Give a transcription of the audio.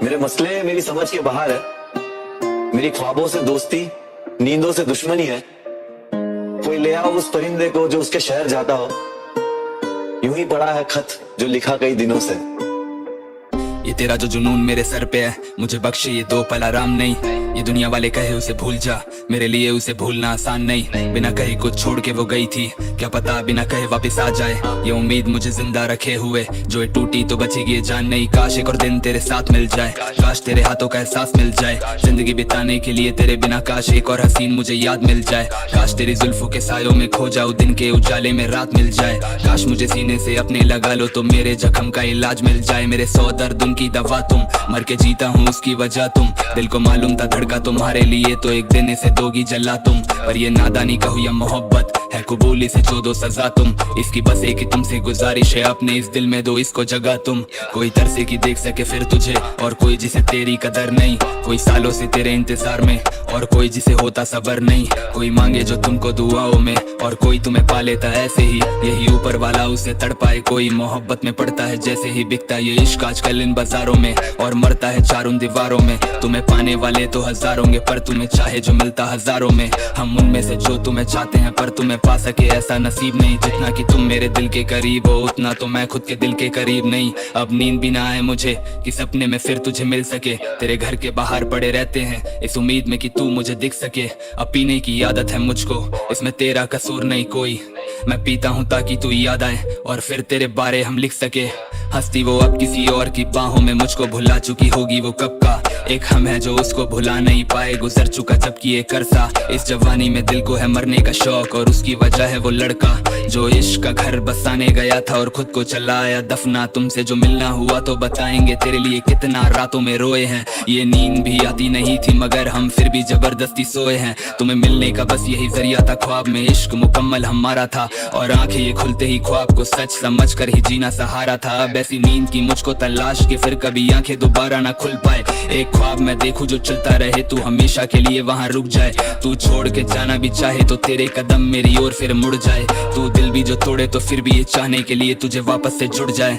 मेरे मसले मेरी समझ के बाहर है। मेरी ख्वाबों से दोस्ती, नींदों से दुश्मनी है। कोई ले आओ उस परिंदे को जो उसके शहर जाता हो। यूं ही पड़ा है खत जो लिखा कई दिनों से। ये तेरा जो जुनून मेरे सर पे है, मुझे बख्शे ये दो पल आराम नहीं। ये दुनिया वाले कहे उसे भूल जा, मेरे लिए उसे भूलना आसान नहीं। बिना कहे कुछ छोड़ के वो गई थी, क्या पता बिना कहे वापस आ जाए। ये उम्मीद मुझे जिंदा रखे हुए, जो ये टूटी तो बचेगी ये जान नहीं। काश एक और दिन तेरे साथ मिल जाए, काश तेरे हाथों का एहसास मिल जाए। जिंदगी बिताने के लिए तेरे बिना काश एक और हसीन मुझे याद मिल जाए। काश तेरी जुल्फों के सायों में खो जाऊं, दिन के उजाले में रात मिल जाए। काश मुझे सीने से अपने लगा लो तो मेरे जख्म का इलाज मिल जाए। मेरे 100 दर्द उनकी दवा तुम, मर के जीता हूँ उसकी वजह तुम। दिल को मालूम था धड़का तुम्हारे लिए, तो एक दिन इसे दोगी जला तुम। पर ये नादानी कहूँ या मोहब्बत है, कबूली से जो दो सजा तुम। इसकी बस एक ही तुमसे गुजारिश है, अपने इस दिल में दो इसको जगह तुम। कोई तरसे की देख सके फिर तुझे, और कोई जिसे तेरी कदर नहीं। कोई सालों से तेरे इंतजार में, और कोई जिसे होता सबर नहीं। कोई मांगे जो तुमको दुआओं में, और कोई तुम्हें पा लेता ऐसे ही। यही ऊपर वाला उसे तड़पाए, कोई मोहब्बत में पड़ता है जैसे ही बिकता ये इश्क आजकल इन बाजारों में, और मरता है चारों दीवारों में। तुम्हें पाने वाले तो हजार होंगे, पर तुम्हें चाहे जो मिलता हजारों में। हम उनमें से जो तुम्हें चाहते हैं, पर तुम्हें पा सके ऐसा नसीब नहीं। जितना कि तुम मेरे दिल के करीब हो, उतना तो मैं खुद के दिल के करीब नहीं। अब नींद भी ना आए मुझे कि सपने में फिर तुझे मिल सके। तेरे घर के बाहर पड़े रहते हैं इस उम्मीद में कि तू मुझे दिख सके। अब पीने की आदत है मुझको, इसमें तेरा कसूर नहीं कोई। मैं पीता हूँ ताकि तू याद आए, और फिर तेरे बारे हम लिख सके। हंसती वो अब किसी और की बाहों में, मुझको भुला चुकी होगी वो कब का। एक हम है जो उसको भुला नहीं पाए, गुजर चुका जबकि एक अरसा। इस जवानी में दिल को है मरने का शौक, और उसकी वजह है वो लड़का जो इश्क का घर बसाने गया था और खुद को चला आया दफना। तुमसे जो मिलना हुआ तो बताएंगे तेरे लिए कितना रातों में रोए हैं। ये नींद भी आती नहीं थी मगर हम फिर भी जबरदस्ती सोए हैं। तुम्हें मिलने का बस यही जरिया था, ख्वाब में इश्क मुकम्मल हमारा था। और आंखें ये खुलते ही ख्वाब को सच समझ कर ही जीना सहारा था। अब ऐसी नींद की मुझको तलाश के फिर कभी आंखें दोबारा ना खुल पाए। एक ख्वाब मैं देखूं जो चलता रहे, तू हमेशा के लिए वहाँ रुक जाए। तू छोड़ के जाना भी चाहे तो तेरे कदम मेरी ओर फिर मुड़ जाए। तू दिल भी जो तोड़े तो फिर भी ये चाहने के लिए तुझे वापस से जुड़ जाए।